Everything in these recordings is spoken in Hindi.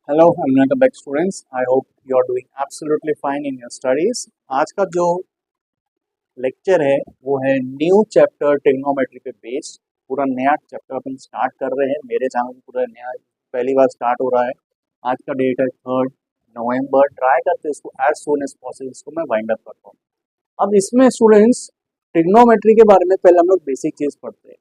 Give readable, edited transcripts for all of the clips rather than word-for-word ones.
Hello welcome back students. I hope you are doing absolutely fine in your studies. आज का जो लेक्चर है वो है न्यू चैप्टर ट्रिग्नोमेट्री पे बेस्ड। पूरा नया चैप्टर अपन स्टार्ट कर रहे हैं। मेरे चैनल में पूरा नया पहली बार स्टार्ट हो रहा है। आज का डेट है 3 नवंबर। ट्राई करते हैं इसको एज सून एज पॉसिबल इसको मैं वाइंड अप करता हूँ। अब इसमें स्टूडेंट्स ट्रिग्नोमेट्री के बारे में पहले हम लोग बेसिक चीज पढ़ते हैं।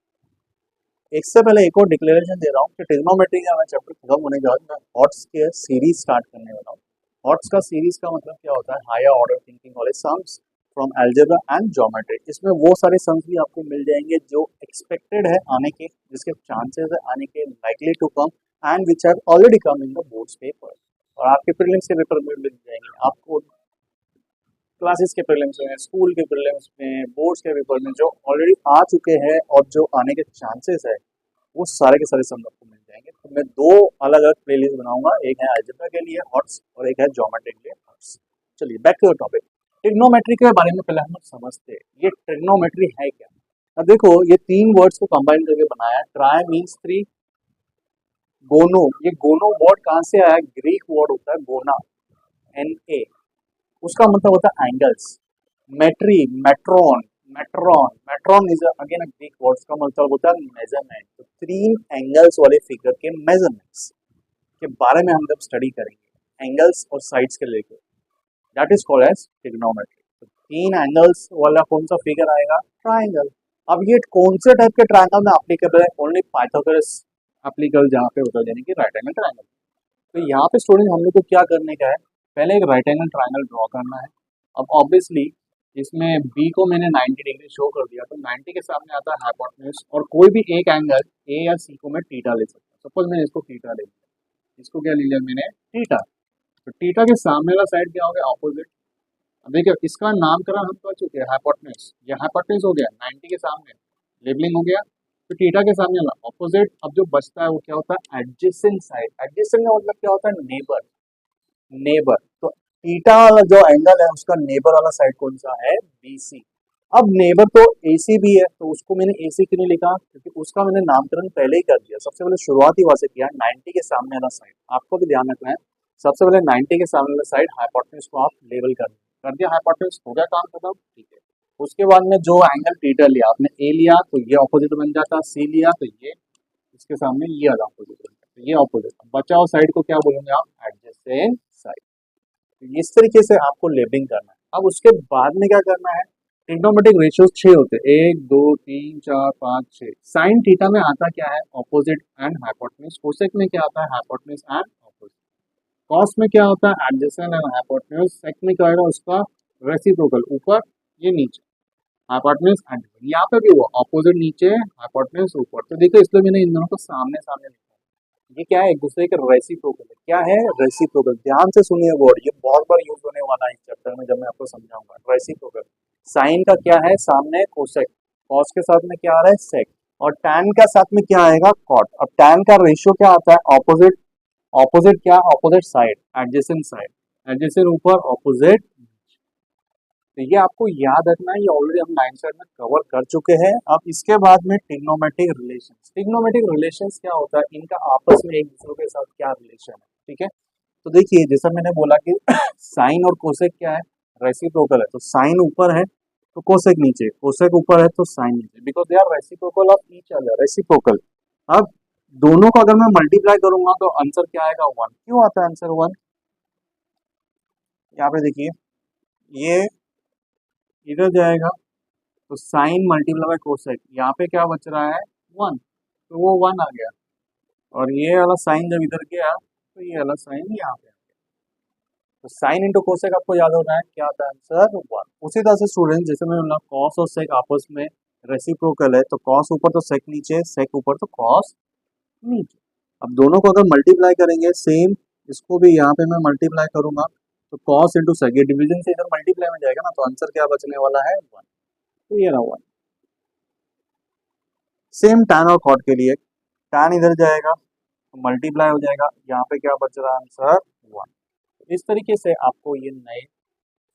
इससे पहले एक और डिक्लेरेशन दे रहा हूँ कि ट्रिग्नोमेट्री का हमारा चैप्टर खत्म होने के बाद मैं हॉट्स के सीरीज स्टार्ट करने वाला हूँ। हॉट्स का सीरीज का मतलब क्या होता है? हायर ऑर्डर थिंकिंग वाले sums from algebra and geometry. इसमें वो सारे सम्स भी आपको मिल जाएंगे जो एक्सपेक्टेड है आने के, जिसके चांसेस है आने के, likely to come and which have already come in the boards paper. और आपके प्रीलिम्स के पेपर में मिल जाएंगे आपको, क्लासेस के प्रीलिम्स में, स्कूल के प्रीलिम्स में, बोर्ड्स के पेपर में जो ऑलरेडी आ चुके हैं और जो आने के चांसेस है वो सारे के सारे सब आपको मिल जाएंगे। तो मैं दो अलग अलग प्लेलिस्ट बनाऊंगा, एक है अलजेब्रा के लिए हॉट्स और एक है ज्योमेट्री के लिए हॉट्स। चलिए back to the topic. Trigonometry के बारे में पहले हम लोग समझते हैं ये ट्रिग्नोमेट्री है क्या। अब देखो ये तीन वर्ड्स को कंबाइन करके बनाया। ट्राई मीन्स थ्री, गोनो, ये गोनो वर्ड कहाँ से आया? ग्रीक वर्ड होता है गोना, NA, उसका मतलब होता है angles. Metry, metron, metron, metron is again a Greek word, का मतलब होता है मेजरमेंट। तो तीन एंगल्स वाले फिगर के मेजरमेंट्स के बारे में हम जब स्टडी करेंगे एंगल्स और साइड्स के लेके, that is called as trigonometry. तो तीन एंगल्स वाला कौन सा फिगर आएगा? ट्राइंगल। अब ये कौन से टाइप के ट्राइंगल में एप्लीकेबल है? ओनली पाइथागोरस एप्लीकेबल जहाँ पे होता है, यानी कि राइट एंगल ट्राइंगल। तो यहाँ पे स्टूडेंट हम लोग को क्या करने का है? पहले एक राइट एंगल ट्राइंगल ड्रॉ करना है। अब ऑब्वियसली इसमें बी को मैंने 90 डिग्री शो कर दिया, तो 90 के सामने आता है हाइपोटेन्यूज, और कोई भी एक एंगल ए या सी को मैं थीटा ले सकता हूँ। सपोज मैंने इसको थीटा ले लिया, इसको क्या ले लिया मैंने? थीटा। तो थीटा के सामने वाला साइड क्या हो गया? ऑपोजिट। अब देखिए इसका नामकरण हम कर चुके हैं हाइपोटेन्यूज, ये हाइपोटेन्यूज हो गया 90 के सामने, लेबलिंग हो गया। तो थीटा के सामने वाला ऑपोजिट। अब जो बचता है वो क्या होता है? Adjacent side. एडजेसेंट का मतलब क्या होता है? Neighbour, neighbour. तो थीटा वाला जो एंगल है उसका नेबर वाला साइड कौन सा है? BC। अब नेबर तो AC भी है, तो उसको मैंने AC क्यों नहीं लिखा? क्योंकि उसका मैंने नामकरण पहले ही कर दिया। सबसे पहले शुरुआत ही वहां से किया, 90 के सामने वाला साइड। आपको भी ध्यान रखना है, सबसे पहले 90 के सामने वाला साइड हाइपोटेन्यूज को आप लेवल कर दिया, हाइपोटेन्यूज हो गया काम खत्म, ठीक है। उसके बाद में जो एंगल थीटा लिया आपने, A लिया तो ये ऑपोजिट बन जाता, C लिया तो ये, इसके सामने ये वाला ऑपोजिट बन जाता, ये ऑपोजिट। बचा हुआ साइड को क्या बोलेंगे आप? Adjacent side. तो इस तरीके से आपको लेबलिंग करना है। अब उसके बाद में क्या करना है? ट्रिग्नोमेट्रिक रेशियोज 6 होते हैं, 1 2 3 4 5 6। साइन थीटा में आता क्या है? Opposite and hypotenuse. कोसेक में क्या आता है? Hypotenuse and opposite. कॉस में क्या होता है? Adjacent and hypotenuse. सेक में क्या आएगा? उसका रेसिप्रोकल, ऊपर ये नीचे, हाइपोटेन्यूज एंड, यहाँ पे भी हुआ ऑपोजिट नीचे, हाइपोटेन्यूज ऊपर। तो देखो इसलिए मैंने इन दोनों को सामने सामने लिखा है। ये क्या है? एक दूसरे के रेसिप्रोकल है। क्या है? रेसिप्रोकल। ध्यान से सुनिए वर्ड, ये बहुत बार यूज होने वाला है इस चैप्टर में जब मैं आपको समझाऊंगा। रेसिप्रोकल। साइन का क्या है? सामने कोसेक, कॉस के साथ में क्या आ रहा है? सेक, और टैन का साथ में क्या आएगा? कॉट। अब टैन का रेशियो क्या आता है? ऑपोजिट, ऑपोजिट क्या? Opposite side, adjacent side, adjacent ऊपर, ऑपोजिट। तो ये आपको याद रखना है, ये ऑलरेडी हम 9 साइड में कवर कर चुके हैं। अब इसके बाद में ट्रिग्नोमेट्रिक रिलेशंस। ट्रिग्नोमेट्रिक रिलेशंस क्या होता है? इनका आपस में एक दूसरे के साथ क्या रिलेशन है, ठीक है। तो देखिए जैसा मैंने बोला कि साइन और कोसेक क्या है? रेसिप्रोकल है। तो साइन ऊपर है तो कोसेक नीचे, कोसेक ऊपर है तो साइन नीचे, because they are reciprocal of each other, reciprocal. अब दोनों को अगर मैं मल्टीप्लाई करूंगा तो आंसर क्या आएगा? 1। क्यों आता है आंसर 1? यहाँ पे देखिए, ये इधर जाएगा तो साइन मल्टीप्लाई बाय कोसेक, यहाँ पे क्या बच रहा है? 1, तो वो 1 आ गया। और ये वाला साइन जब इधर गया तो ये वाला साइन यहाँ पे आ गया। तो साइन इंटू कोसेक आपको याद होना है, क्या आता है आंसर? 1। उसी तरह से स्टूडेंट जैसे मैंने बोला कॉस और सेक आपस में रेसिप्रोकल है, तो कॉस ऊपर तो सेक नीचे, सेक ऊपर तो कॉस नीचे। अब दोनों को अगर मल्टीप्लाई करेंगे सेम, इसको भी यहाँ पे मैं मल्टीप्लाई करूंगा तो कॉस इंटू सेक, ये डिवीजन से इधर मल्टीप्लाई में जाएगा ना, तो आंसर क्या बचने वाला है? 1। तो ये रहा 1। सेम टैन और कॉट के लिए, टैन इधर जाएगा तो मल्टीप्लाई हो जाएगा, यहाँ पे क्या बच रहा है? आंसर 1। इस तरीके से आपको ये नए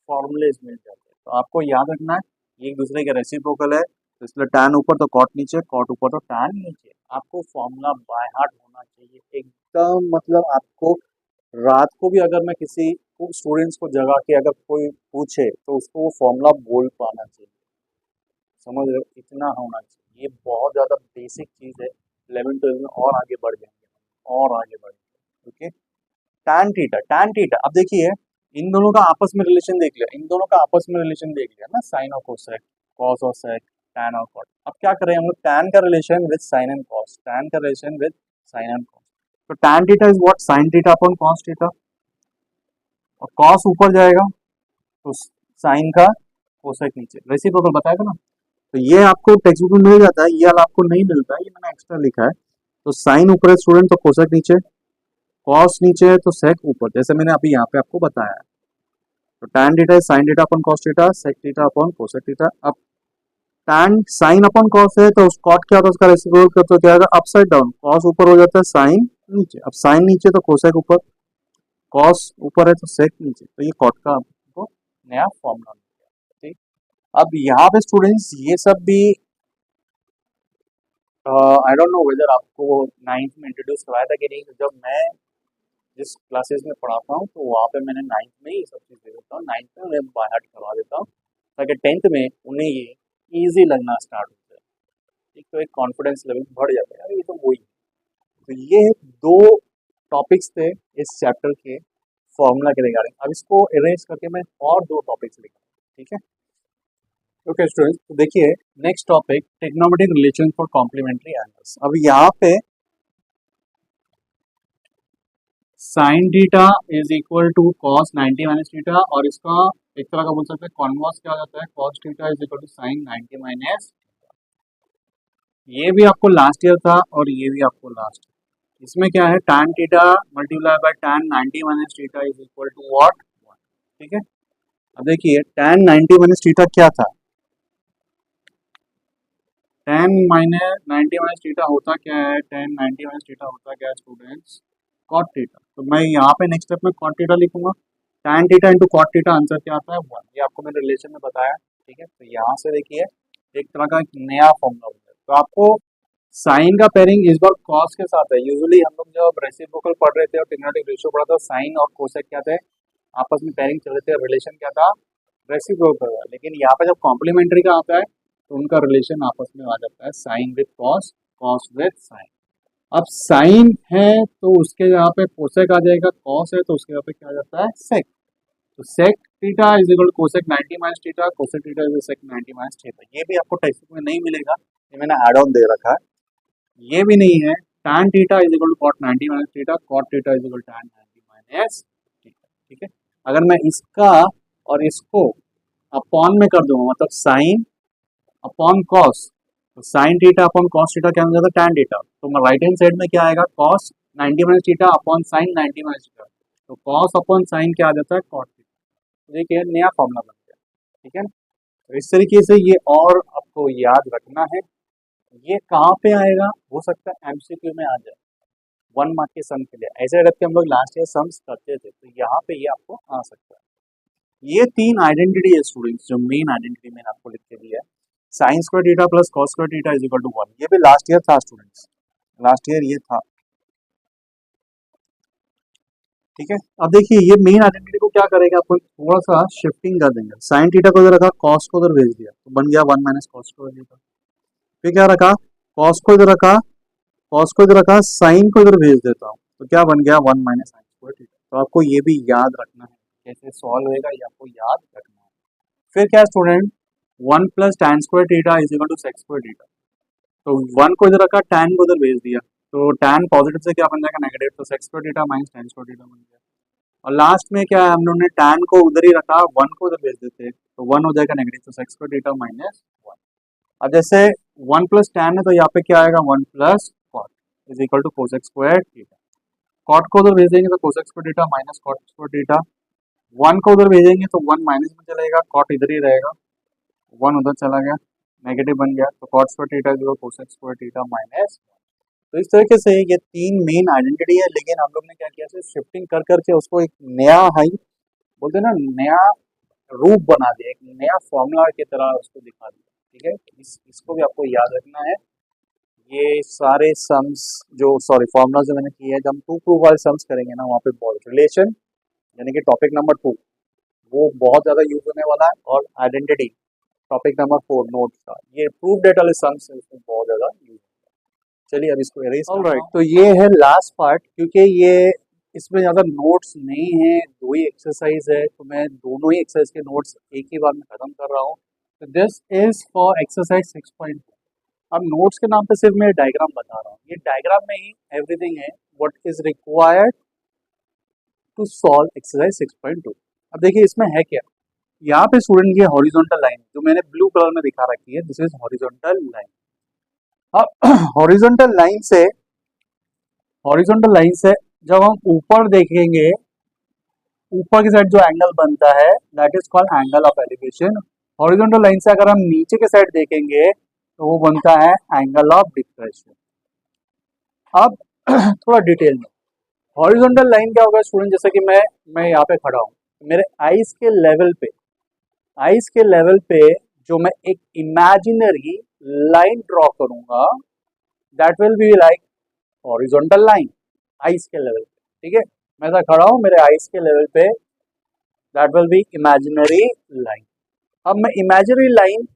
फॉर्मूलेज मिल जाते हैं। तो आपको याद रखना है ये एक दूसरे के रेसिप्रोकल है, तो इसलिए टैन ऊपर तो कॉट नीचे, कॉट ऊपर तो टैन नीचे। आपको फॉर्मूला बाय हार्ट होना चाहिए एकदम, मतलब आपको रात को भी अगर मैं किसी स्टूडेंट्स को जगा के अगर कोई पूछे तो उसको वो फॉर्मूला बोल पाना चाहिए। समझ रहे हो, इतना होना चाहिए। ये बहुत ज़्यादा बेसिक चीज़ है। 11th 12th में और आगे बढ़ जाएंगे, और आगे बढ़ेंगे। Okay, tan theta, tan theta. अब देखिए इन दोनों का आपस में रिलेशन देख लिया, इन दोनों का आपस में रिलेशन देख लिया ना, साइन और कोसेक, कॉस और सेक, टैन और कॉट। अब क्या करें हम लोग, टैन का relation with sine and cos, tan का relation with sine and cos. तो tan theta is what, sine theta upon cos theta, और कॉस ऊपर जाएगा तो साइन का कोसेक नीचे, रेसिप्रोकल बताएगा ना। तो ये आपको टेक्स्ट बुक में मिल जाता है, ये वाला आपको नहीं मिलता है, ये मैंने एक्स्ट्रा लिखा है। तो साइन ऊपर है स्टूडेंट तो कोसेक नीचे, कॉस नीचे है तो सेक ऊपर, जैसे मैंने अभी यहाँ पे आपको बताया है। तो tan theta is sine theta upon cos theta, sec theta upon cosec theta. अब टैन साइन अपॉन कॉस है तो कॉट क्या होता है, उसका रेसिप्रोकल करते क्या आएगा, अपसाइड डाउन, कॉस ऊपर हो जाता है, साइन नीचे। अब साइन नीचे तो कोसेक ऊपर, कॉस ऊपर है तो सेक नीचे। तो ये कॉट का आपको नया फॉर्मूला मिल गया। ठीक, अब यहाँ पे स्टूडेंट्स ये सब भी आई डोंट नो वेदर आपको 9th में इंट्रोड्यूस कराया था कि नहीं। जब मैं जिस क्लासेस में पढ़ाता हूँ तो वहाँ पे मैंने 9th में ही सब चीज़ दे देता हूँ, 9th में उन्हें बाय हार्ट करवा देता हूँ ताकि 10th में उन्हें ये ईजी लगना स्टार्ट हो जाए। एक तो एक कॉन्फिडेंस लेवल बढ़ जाता है, यार ये तो वही है। तो ये दो टॉपिक्स थे इस चैप्टर के फॉर्मूला के रिगार्डिंग। अब इसको अरेंज करके मैं और दो टॉपिक्स लिखा, ठीक है। ओके स्टूडेंट्स, तो देखिए next topic, trigonometric relation for complementary angles. अब यहाँ पे sine theta is equal to cos 90 minus theta, और इसका एक तरह का बोल सकते हैं कॉन्वर्स क्या हो जाता है, cos theta is equal to sine 90 minus. ये भी आपको लास्ट ईयर था और ये भी आपको लास्ट। इसमें क्या है, tan theta multiply by tan 90 minus theta is equal to what, ठीक है। अब देखिए tan 90 माइनस थीटा क्या था, tan माइनस 90 माइनस थीटा होता क्या है, tan 90 माइनस थीटा होता क्या है स्टूडेंट्स, cot थीटा। तो मैं यहाँ पे नेक्स्ट स्टेप में cot थीटा लिखूंगा, tan theta into cot theta, answer क्या आता है 1। ये आपको मैंने रिलेशन में बताया, ठीक है। तो यहाँ से देखिए एक तरह का नया फॉर्मूला बन गया। तो आपको साइन का पेयरिंग इस बार कॉस के साथ है। यूजुअली हम लोग जब रेसिप्रोकल पढ़ रहे थे और ट्रिग्नोमेट्रिक रेशियो पढ़ा था, साइन और कोसेक क्या थे, आपस में पेयरिंग चल रहे थे, रिलेशन क्या था, रेसिप्रोकल। लेकिन यहाँ पे जब कॉम्प्लीमेंट्री का आता है तो उनका रिलेशन आपस में आ जाता है, sine with cos, cos with sine. अब साइन है तो उसके यहाँ पे कोसेक आ जाएगा, कॉस है तो उसके यहाँ पे क्या आ जाता है, सेक। तो sec theta is equal to cosec 90 minus theta, cosec theta is sec 90 minus theta. ये भी आपको टेक्स्ट बुक में नहीं मिलेगा, ये मैंने एड ऑन दे रखा है। ये भी नहीं है, tan theta is equal to cot 90 minus theta, cot theta is equal to tan 90 minus theta, ठीक है। अगर मैं इसका और इसको अपॉन में कर दूंगा, मतलब साइन अपॉन कॉस, तो sign theta upon cos theta क्या हो जाता है, tan थीटा। तो राइट हैंड साइड में क्या आएगा, cos 90 minus theta upon sine 90 minus theta. तो कॉस अपॉन साइन क्या आ जाता है, कॉट थीटा। देखिए नया फॉर्मूला बन गया, ठीक है। तो इस तरीके से ये और आपको याद रखना है। ये कहाँ पे आएगा, हो सकता है एमसीक्यू में आ जाए 1 मार्क के सम के लिए। ऐसे रख के हम लोग लास्ट ईयर सम्स करते थे, तो यहाँ पे ये आपको आ सकता है। ये तीन आइडेंटिटी है स्टूडेंट्स, जो मेन आइडेंटिटी मैंने आपको लिख के दिया है, sine square theta plus cos square theta is equal to 1। ये भी लास्ट ईयर था स्टूडेंट्स, लास्ट ईयर ये था, ठीक है। अब देखिए ये मेन आइडेंटिटी को क्या करेगा, आपको थोड़ा सा शिफ्टिंग कर देंगे। साइन थीटा को इधर रखा, कॉस को उधर भेज दिया, तो बन गया 1 माइनस कॉस स्क्वायर थीटा। फिर क्या रखा, कॉस को इधर रखा, कॉस को इधर रखा, साइन को इधर भेज देता हूँ, तो क्या बन गया 1 माइनस साइन स्क्वायर थीटा। तो आपको ये भी याद रखना है, कैसे सॉल्व होएगा ये आपको याद रखना है। फिर क्या student, 1 plus tan square theta is equal to sec square theta. तो 1 को इधर रखा, tan को इधर भेज दिया, तो tan पॉजिटिव से क्या बन जाएगा, नेगेटिव, तो sec square theta minus tan square theta बन गया। और लास्ट में क्या है, हम लोगों ने tan को उधर ही रखा, 1 को उधर भेज देते, तो 1 हो जाएगा नेगेटिव, तो सेक स्क्वायर थीटा माइनस 1। अब जैसे 1 प्लस tan है तो यहाँ पे क्या आएगा, 1 plus cot is equal to cosec square theta. Cot को उधर भेजेंगे तो cosec square theta minus cot square theta. 1 को उधर भेजेंगे तो 1 माइनस में चलेगा, कॉट इधर ही रहेगा, 1 उधर चला गया, नेगेटिव बन गया, तो cot square theta is cosec square theta minus. तो इस तरीके से ये तीन मेन आइडेंटिटी है, लेकिन हम लोग ने क्या किया, सिर्फ शिफ्टिंग कर करके उसको एक नया हाई बोलते हैं ना, नया रूप बना दिया, एक नया फॉर्मूला की तरह उसको दिखा दिया, ठीक है। इसको भी आपको याद रखना है। ये सारे सम्स जो फॉर्मूला जो मैंने किए हैं, जब हम टू प्रूफ वाले सम्स करेंगे ना, वहाँ पे बहुत रिलेशन यानी कि टॉपिक नंबर 2 वो बहुत ज़्यादा यूज होने वाला है, और आइडेंटिटी टॉपिक नंबर 4 नोट्स का, ये प्रूफ डेटा वाले सम्स इसमें बहुत ज़्यादा यूज। चलिए अब इसको एरेज करता हूं। तो ये है लास्ट पार्ट, क्योंकि ये इसमें ज़्यादा नोट्स नहीं है, 2 ही एक्सरसाइज है, तो मैं दोनों ही एक्सरसाइज के नोट्स एक ही बार में खत्म कर रहा हूँ। तो दिस इज फॉर एक्सरसाइज 6.2। अब नोट्स के नाम पे सिर्फ मैं डायग्राम बता रहा हूँ, ये डायग्राम में ही एवरीथिंग है what is required to solve exercise 6.2। अब देखिए इसमें है क्या, यहाँ पे स्टूडेंट ये हॉरिजॉन्टल लाइन जो मैंने ब्लू कलर में दिखा रखी है, दिस इज हॉरिजॉन्टल लाइन। अब हॉरिजॉन्टल लाइन से जब हम ऊपर देखेंगे, ऊपर की साइड जो एंगल बनता है that is called angle of elevation. Horizontal line से अगर हम नीचे के साइड देखेंगे तो वो बनता है एंगल ऑफ डिप्रेशन। अब थोड़ा डिटेल में, हॉरिजॉन्टल लाइन क्या होगा स्टूडेंट, जैसे कि मैं यहाँ पे खड़ा हूँ, मेरे आईज के लेवल पे जो मैं एक इमेजिनरी लाइन ड्रॉ करूंगा that will be like horizontal line ice के लेवल पे। ठीक है, मैं ऐसा खड़ा हूं मेरे आइस के लेवल पे, that will be imaginary line. अब मैं इमेजिनरी लाइन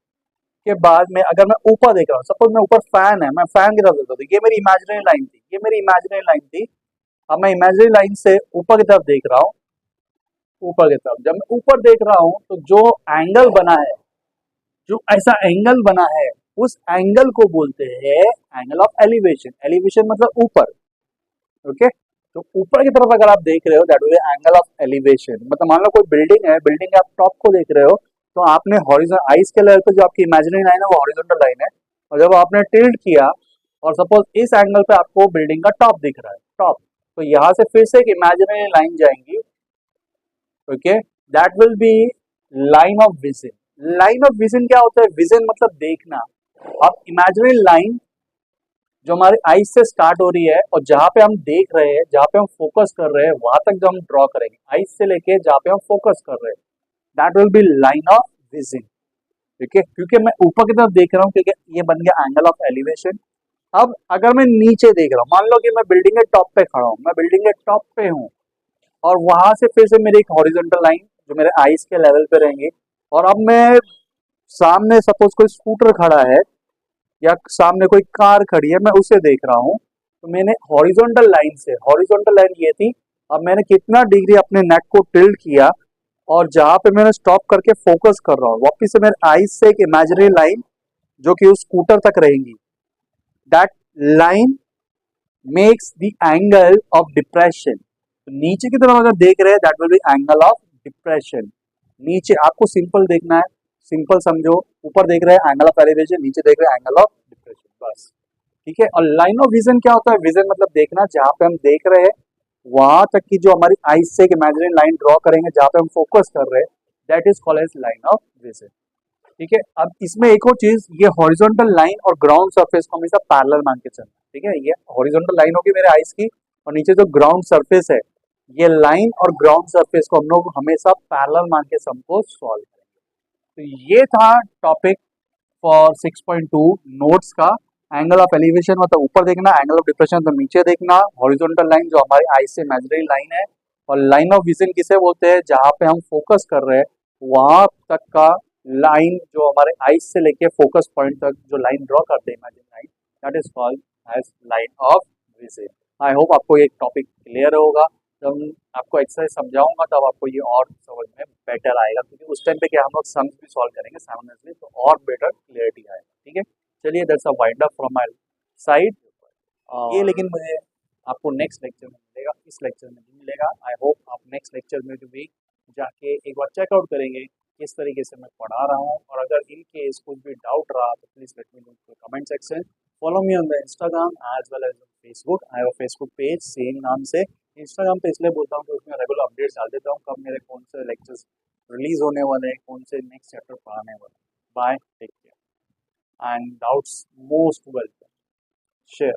के बाद में अगर मैं ऊपर देख रहा हूँ, सपोज मैं ऊपर फैन है, मैं फैन की तरफ देखता हूँ, ये मेरी इमेजिनरी लाइन थी, अब मैं इमेजिनरी लाइन से ऊपर की तरफ देख रहा हूँ, ऊपर की तरफ जब मैं ऊपर देख रहा हूँ तो जो एंगल बना है, जो ऐसा एंगल बना है, उस एंगल को बोलते हैं एंगल ऑफ एलिवेशन। एलिवेशन मतलब ऊपर। ओके, तो ऊपर की तरफ अगर आप देख रहे हो that will angle of elevation. मतलब मान लो कोई बिल्डिंग है, बिल्डिंग के आप टॉप को देख रहे हो, तो आपने हॉरिजॉन्टल आइस के लेवल पे जो आपकी इमेजिनरी लाइन है वो हॉरिजॉन्टल लाइन है, और जब आपने टिल्ट किया और सपोज इस एंगल पे आपको बिल्डिंग का टॉप दिख रहा है, टॉप, तो यहाँ से फिर से एक इमेजिनरी लाइन जाएंगी। Okay, that will be line of vision. Line of vision क्या होता है, विजन मतलब देखना। अब इमेजिनरी लाइन जो हमारे आईज से स्टार्ट हो रही है और जहां पे हम देख रहे हैं, जहां पे हम फोकस कर रहे हैं, वहां तक जो हम ड्रॉ करेंगे आईज से लेके जहां पे हम फोकस कर रहे हैं, that will be line of vision. ठीक है, क्योंकि मैं ऊपर की तरफ देख रहा हूँ, क्योंकि ये बन गया एंगल ऑफ एलिवेशन। अब अगर मैं नीचे देख रहा हूँ, मान लो कि मैं बिल्डिंग के टॉप पे खड़ा हूँ, मैं बिल्डिंग के टॉप पे हूँ, और वहां से फिर से मेरी एक हॉरिजॉन्टल लाइन जो मेरे आईज के लेवल पे रहेंगी, और अब मैं सामने सपोज कोई स्कूटर खड़ा है या सामने कोई कार खड़ी है, मैं उसे देख रहा हूँ, तो मैंने हॉरिजॉन्टल लाइन ये थी, अब मैंने कितना डिग्री अपने नेक को टिल्ट किया, और जहां पे मैंने स्टॉप करके फोकस कर रहा हूँ, वापिस से मेरे आईज से एक इमेजिनरी लाइन जो कि उस स्कूटर तक रहेंगी, that line makes the angle of depression. नीचे की तरफ अगर देख रहे हैं that will be angle of depression. नीचे आपको सिंपल देखना है, सिंपल समझो, ऊपर देख रहे हैं एंगल ऑफ एलिवेशन, नीचे देख रहे हैं एंगल ऑफ डिप्रेशन, बस। ठीक है, और लाइन ऑफ विजन क्या होता है, विजन मतलब देखना, जहां पे हम देख रहे हैं वहां तक की जो हमारी आईज से एक इमेजिनरी लाइन ड्रॉ करेंगे जहां पे हम फोकस कर रहे हैं, that is called as line of vision. ठीक है, अब इसमें एक और चीज, ये हॉरिजॉन्टल लाइन और ग्राउंड सरफेस को हमेशा पैरेलल मान के चलना। ठीक है, ये हॉरिजॉन्टल लाइन होगी मेरे आईज की, और नीचे जो ग्राउंड सरफेस है, ये लाइन और ग्राउंड सरफेस को हम लोग हमेशा पैरेलल मान के सम को सॉल्व करेंगे। तो ये था टॉपिक फॉर 6.2 नोट्स का। एंगल ऑफ एलिवेशन मतलब ऊपर देखना, एंगल ऑफ डिप्रेशन मतलब नीचे देखना, हॉरिजॉन्टल लाइन जो हमारी आईज से इमेजिनरी लाइन है, और लाइन ऑफ विजन किसे बोलते हैं, जहां पे हम फोकस कर रहे हैं वहां तक का लाइन जो हमारे आईज से लेके फोकस पॉइंट तक जो लाइन ड्रॉ करते हैं imaginary line, that is called as line of vision. I hope आपको ये टॉपिक क्लियर होगा। जब आपको एक्सरसाइज समझाऊंगा तब आपको ये और समझ में बेटर आएगा, क्योंकि उस टाइम पे क्या हम लोग सम्स भी सॉल्व करेंगे साइमल्टेनियसली, तो और बेटर क्लियरिटी आएगा। ठीक है, चलिए that's a wind up from my side. ये लेकिन मुझे आपको नेक्स्ट लेक्चर में मिलेगा, इस लेक्चर में नहीं मिलेगा। आई होप आप नेक्स्ट लेक्चर में भी जाके एक बार चेकआउट करेंगे किस तरीके से मैं पढ़ा रहा हूँ, और अगर इन केस कुछ भी डाउट रहा तो please let me know in comment section. Follow me on the Instagram as well as Facebook. I have a Facebook page same नाम से। इंस्टाग्राम पे इसलिए बोलता हूँ कि उसमें रेगुलर अपडेट्स डाल देता हूँ, कब मेरे कौन से लेक्चर्स रिलीज होने वाले हैं, कौन से नेक्स्ट चैप्टर पढ़ाने वाले। Bye, take care, and doubts most welcome, share.